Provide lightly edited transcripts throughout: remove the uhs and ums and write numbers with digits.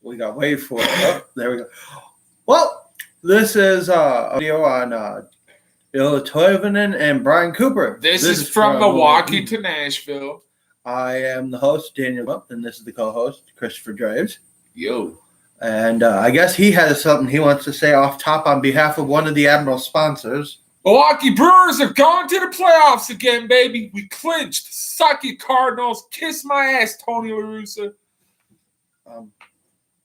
We got wait for it. Oh, there we go. Well, this is a video on tolvanen and Brian Cooper. This is from Milwaukee to Nashville. I am the host, Daniel Bupp, and this is the co-host, Christopher Draves. Yo. And I guess he has something he wants to say off top on behalf of one of the Admiral's sponsors. Milwaukee Brewers are going to the playoffs again, baby. We clinched. Suck you, Cardinals. Kiss my ass, Tony La Russa.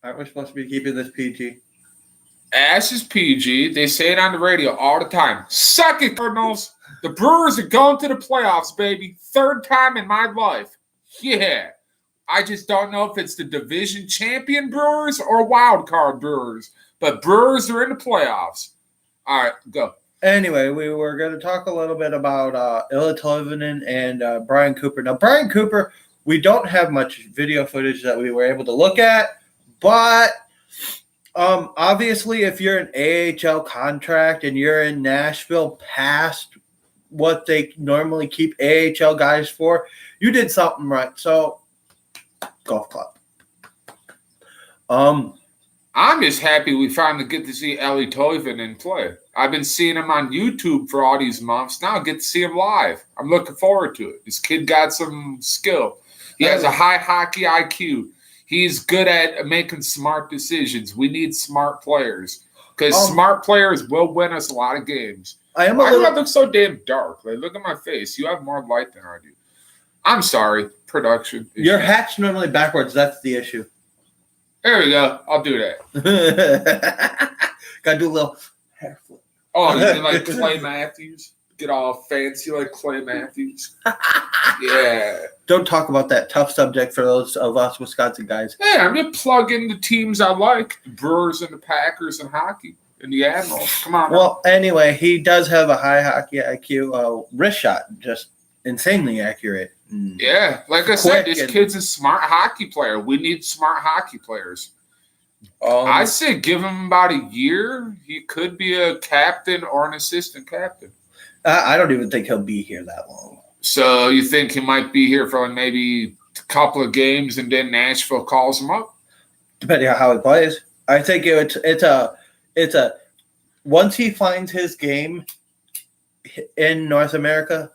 Aren't we supposed to be keeping this PG? Ass is PG. They say it on the radio all the time. Suck it, Cardinals. The Brewers are going to the playoffs, baby. Third time in my life. Yeah. I just don't know if it's the division champion Brewers or wild card Brewers. But Brewers are in the playoffs. All right, go. Anyway, we were going to talk a little bit about Tolvanen and Brian Cooper. Now, Brian Cooper, we don't have much video footage that we were able to look at, but obviously if you're an AHL contract and you're in Nashville past what they normally keep AHL guys for, you did something right. So, golf club. I'm just happy we finally get to see Eeli Tolvanen play. I've been seeing him on YouTube for all these months. Now I get to see him live. I'm looking forward to it. This kid got some skill. He has a high hockey IQ. He's good at making smart decisions. We need smart players because smart players will win us a lot of games. Why do I look so damn dark? Like, look at my face. You have more light than I do. I'm sorry, production. Your hat's normally backwards. That's the issue. There we go. I'll do that. Gotta do a little hair flip. Oh, you mean like Clay Matthews? Get all fancy like Clay Matthews? Yeah. Don't talk about that tough subject for those of us Wisconsin guys. Hey, I'm just plugging the teams I like. The Brewers and the Packers and hockey. And the Admirals. Come on. Well, anyway, he does have a high hockey IQ. Wrist shot, just insanely accurate. Yeah, like I said, this kid's a smart hockey player. We need smart hockey players. I say give him about a year. He could be a captain or an assistant captain. I don't even think he'll be here that long. So you think he might be here for maybe a couple of games and then Nashville calls him up? Depending on how he plays. I think it's a once he finds his game in North America,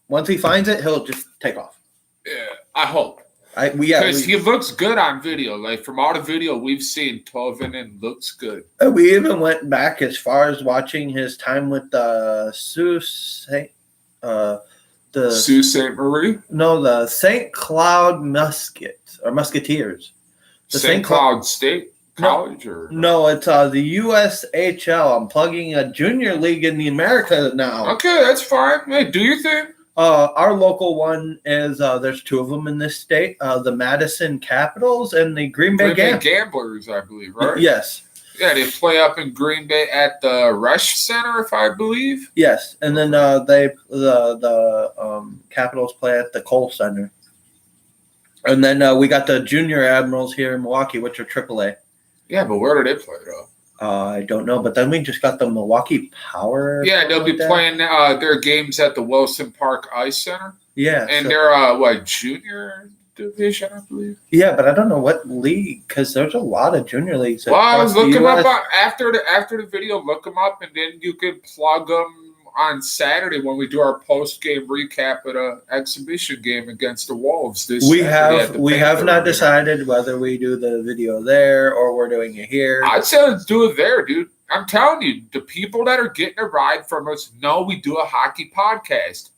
once he finds it, he'll just take off. Yeah, I hope. Because he looks good on video. Like, from all the video we've seen, Tolvanen looks good. We even went back as far as watching his time with the Sault Ste. Marie? No, the St. Cloud Musketeers. The St. Cloud State College? No, it's the USHL. I'm plugging a junior league in the America now. Okay, that's fine. Hey, do your thing. Our local one is there's two of them in this state: the Madison Capitals and the Green Bay Gamblers, I believe, right? Yes. Yeah, they play up in Green Bay at the Rush Center, if I believe. Yes, and then the Capitals play at the Cole Center, and then we got the Junior Admirals here in Milwaukee, which are AAA. Yeah, but where do they play though? I don't know, but then we just got the Milwaukee Power. Yeah, they'll be playing their games at the Wilson Park Ice Center. Yeah, and they're junior division, I believe. Yeah, but I don't know what league because there's a lot of junior leagues. Well, I was looking up after the video. Look them up, and then you could plug them on Saturday when we do our post-game recap at an exhibition game against the Wolves. We have not decided whether we do the video there or we're doing it here. I'd say let's do it there, dude. I'm telling you, the people that are getting a ride from us know we do a hockey podcast.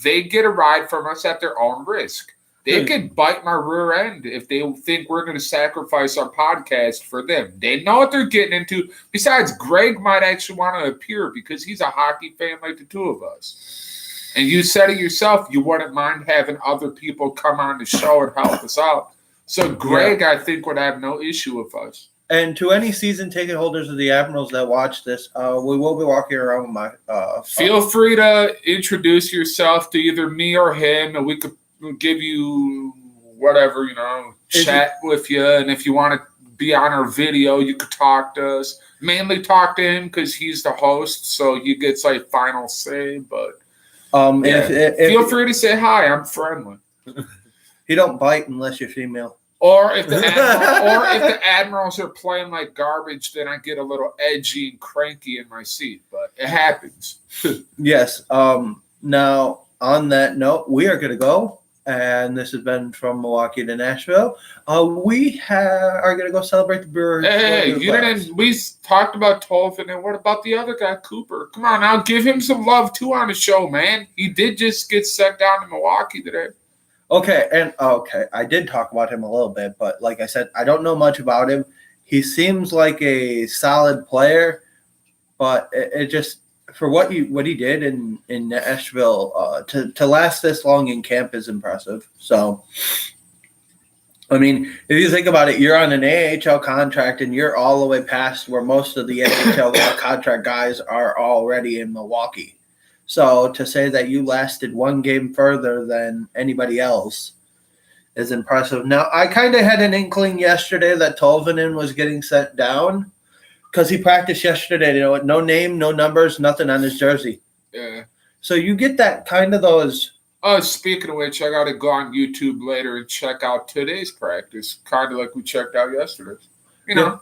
They get a ride from us at their own risk. They could bite my rear end if they think we're going to sacrifice our podcast for them. They know what they're getting into. Besides, Greg might actually want to appear because he's a hockey fan like the two of us. And you said it yourself, you wouldn't mind having other people come on the show and help us out. So Greg, I think, would have no issue with us. And to any season ticket holders of the Admirals that watch this, we will be walking around with my Feel free to introduce yourself to either me or him, and we could give you whatever, chat with you. And if you want to be on our video, you could talk to us. Mainly talk to him because he's the host, so he gets final say. But feel free to say hi. I'm friendly. He don't bite unless you're female. Or if the Admirals are playing like garbage, then I get a little edgy and cranky in my seat. But it happens. Yes. Now, on that note, we are going to go. And this has been from Milwaukee to Nashville. We are going to go celebrate the Brewers. Hey, you didn't. We talked about Tolvanen, and what about the other guy, Cooper? Come on, now give him some love too on the show, man. He did just get set down in Milwaukee today. Okay, I did talk about him a little bit, but like I said, I don't know much about him. He seems like a solid player, but it just for what he did in Nashville to last this long in camp is impressive. So, I mean, if you think about it, you're on an AHL contract and you're all the way past where most of the AHL contract guys are already in Milwaukee. So to say that you lasted one game further than anybody else is impressive. Now, I kind of had an inkling yesterday that Tolvanen was getting sent down because he practiced yesterday. You know, no name, no numbers, nothing on his jersey. Yeah. So you get that kind of those. Oh, speaking of which, I got to go on YouTube later and check out today's practice, kind of like we checked out yesterday's. You know. Yeah.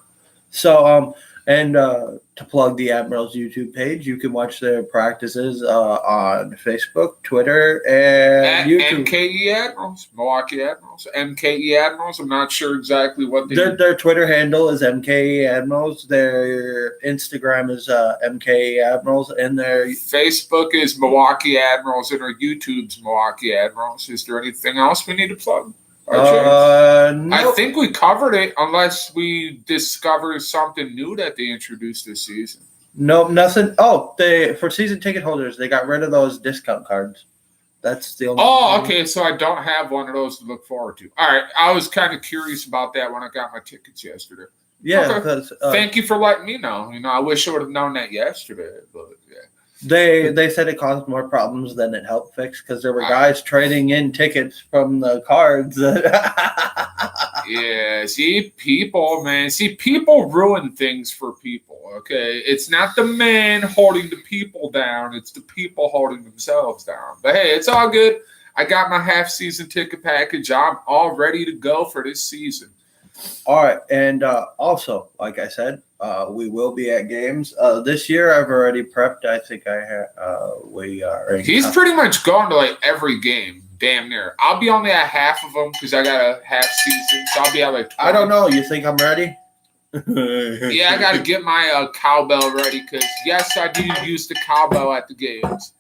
So, and to plug the Admirals YouTube page, you can watch their practices on Facebook, Twitter, and YouTube. MKE Admirals, Milwaukee Admirals, MKE Admirals. I'm not sure exactly what their Twitter handle is MKE Admirals. Their Instagram is MKE Admirals, and their Facebook is Milwaukee Admirals, and our YouTube's Milwaukee Admirals. Is there anything else we need to plug? No. I think we covered it, unless we discover something new that they introduced this season. Nope, nothing. Oh, for season ticket holders, they got rid of those discount cards. That's the only. Oh, okay. So I don't have one of those to look forward to. All right, I was kind of curious about that when I got my tickets yesterday. Yeah, because thank you for letting me know. You know, I wish I would have known that yesterday, but yeah. They said it caused more problems than it helped fix because there were guys trading in tickets from the cards. Yeah, see, people ruin things for people, okay? It's not the man holding the people down. It's the people holding themselves down. But, hey, it's all good. I got my half-season ticket package. I'm all ready to go for this season. All right, and also, like I said, we will be at games this year. I've already prepped. I think we are. He's pretty much going to like every game, damn near. I'll be only at half of them because I got a half season, so I'll be at like 20. I don't know. You think I'm ready? Yeah, I got to get my cowbell ready because yes, I do use the cowbell at the games.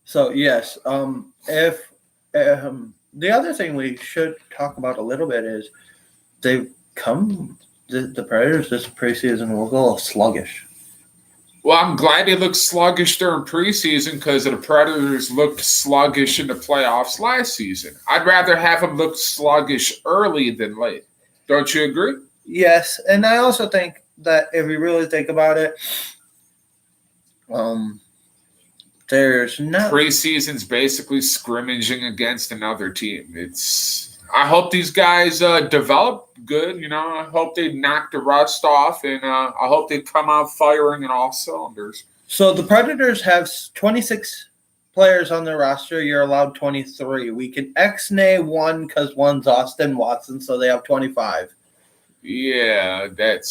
So yes, if the other thing we should talk about a little bit is the Predators this preseason will go a little sluggish. Well, I'm glad they looked sluggish during preseason because the Predators looked sluggish in the playoffs last season. I'd rather have them look sluggish early than late. Don't you agree? Yes, and I also think that if you really think about it, there's not preseason's basically scrimmaging against another team. I hope these guys develop good. You know, I hope they knock the rust off, and I hope they come out firing in all cylinders. So the Predators have 26 players on their roster. You're allowed 23. We can ex-nay one because one's Austin Watson, so they have 25. Yeah, that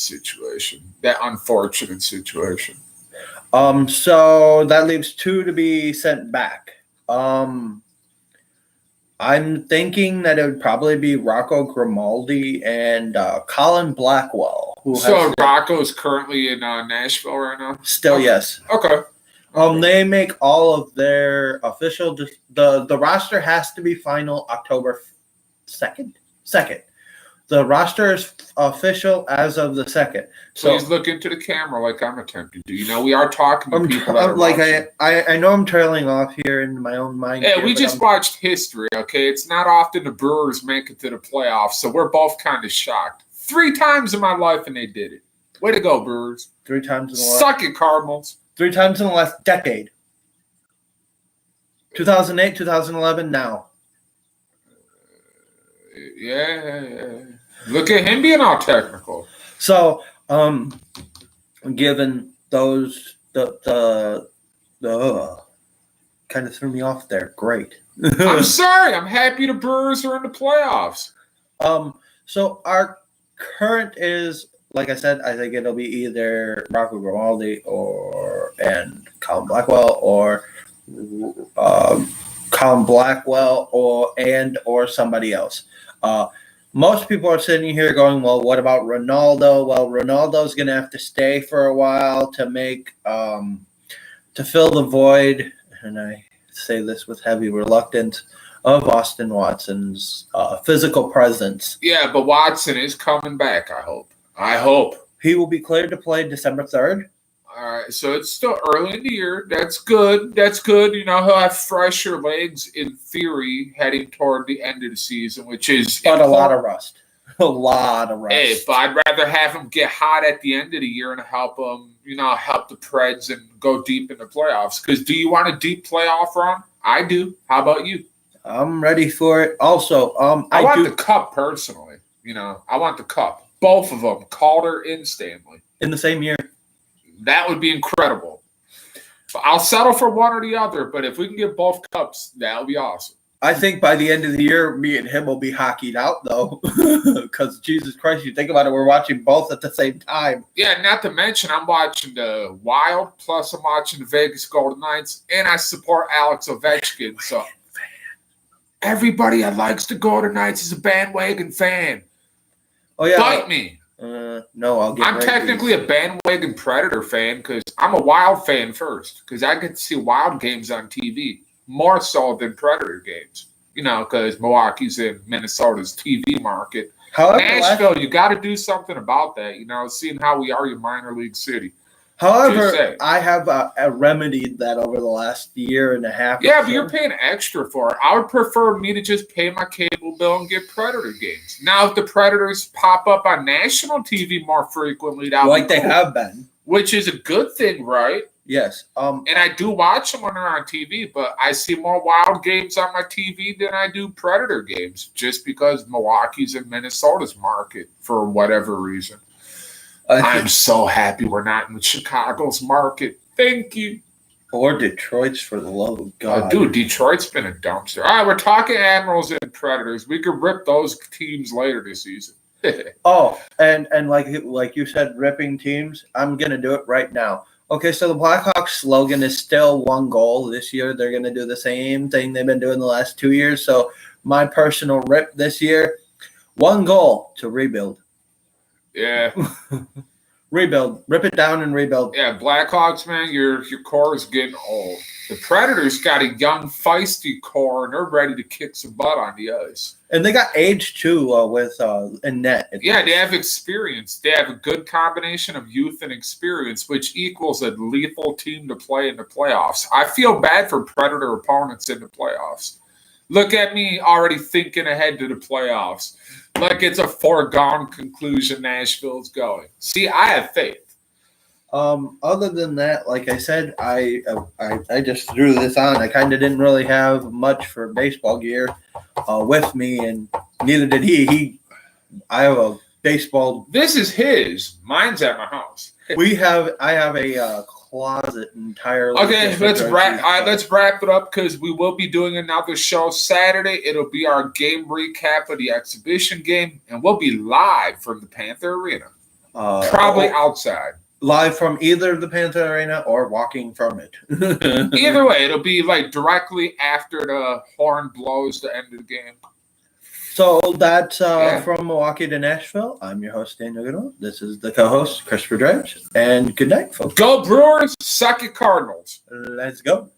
unfortunate situation. So that leaves 2 to be sent back. I'm thinking that it would probably be Rocco Grimaldi and Colin Blackwell. Rocco's currently in Nashville right now? Still, yes. Okay. They make all of their official. The roster has to be final October 2nd. The roster is official as of the 2nd. Please look into the camera like I'm attempting to. You know, we are talking to people that are watching. I know I'm trailing off here in my own mind. Yeah, we just watched history, okay? It's not often the Brewers make it to the playoffs, so we're both kind of shocked. 3 times in my life, and they did it. Way to go, Brewers. 3 times in the last. Suck it, Cardinals. 3 times in the last decade. 2008, 2011, now. Yeah. Look at him being all technical. So, given those kind of threw me off there. Great. I'm sorry. I'm happy the Brewers are in the playoffs. So our current is, like I said, I think it'll be either Rocco Grimaldi and Colin Blackwell, or Colin Blackwell or somebody else. Most people are sitting here going, well, what about Ronaldo? Well, Ronaldo's going to have to stay for a while to make to fill the void, and I say this with heavy reluctance, of Austin Watson's physical presence. Yeah, but Watson is coming back, I hope. He will be cleared to play December 3rd. All right, so it's still early in the year. That's good. You know, he'll have fresher legs in theory heading toward the end of the season, which is But a lot of rust. A lot of rust. Hey, but I'd rather have him get hot at the end of the year and help him, help the Preds and go deep in the playoffs. Because do you want a deep playoff run? I do. How about you? I'm ready for it. Also, I want the cup personally. I want the cup. Both of them, Calder and Stanley. In the same year. That would be incredible. But I'll settle for one or the other, but if we can get both cups, that would be awesome. I think by the end of the year, me and him will be hockeyed out, though. Because, Jesus Christ, you think about it, we're watching both at the same time. Yeah, not to mention I'm watching the Wild, plus I'm watching the Vegas Golden Knights, and I support Alex Ovechkin. So everybody that likes the Golden Knights is a bandwagon fan. Oh, yeah. Bite me. No, I'll get I'm technically a bandwagon Predator fan because I'm a Wild fan first because I get to see Wild games on TV more so than Predator games, because Milwaukee's in Minnesota's TV market. However, Nashville, you got to do something about that, seeing how we are your minor league city. However, I have remedied that over the last year and a half. Yeah, but you're paying extra for it. I would prefer me to just pay my cable bill and get Predator games. Now, if the Predators pop up on national TV more frequently, that would be they cool, have been, which is a good thing, right? Yes. And I do watch them when they're on TV, but I see more Wild games on my TV than I do Predator games, just because Milwaukee's in Minnesota's market for whatever reason. I'm so happy we're not in Chicago's market. Thank you. Or Detroit's, for the love of God. Dude, Detroit's been a dumpster. All right, we're talking Admirals and Predators. We could rip those teams later this season. and like you said, ripping teams, I'm going to do it right now. Okay, so the Blackhawks slogan is still one goal. This year, they're going to do the same thing they've been doing the last 2 years. So my personal rip this year, one goal to rebuild. Yeah. Rebuild. Rip it down and rebuild. Yeah, Blackhawks, man, your core is getting old. The Predators got a young, feisty core, and they're ready to kick some butt on the ice. And they got age, too, with in net. Yeah, they have experience. They have a good combination of youth and experience, which equals a lethal team to play in the playoffs. I feel bad for Predator opponents in the playoffs. Look at me already thinking ahead to the playoffs. Like it's a foregone conclusion Nashville's going. See, I have faith. Other than that, like I said, I just threw this on. I kind of didn't really have much for baseball gear with me, and neither did he. I have a baseball. This is his. Mine's at my house. I have a closet entirely. Okay, let's wrap it up because we will be doing another show Saturday. It'll be our game recap of the exhibition game, and we'll be live from the Panther Arena. Probably outside. Live from either the Panther Arena or walking from it. Either way, it'll be like directly after the horn blows the end of the game. So that's from Milwaukee to Nashville. I'm your host, Daniel Goodall. This is the co-host, Christopher Dredge. And good night, folks. Go Brewers, suck it Cardinals. Let's go.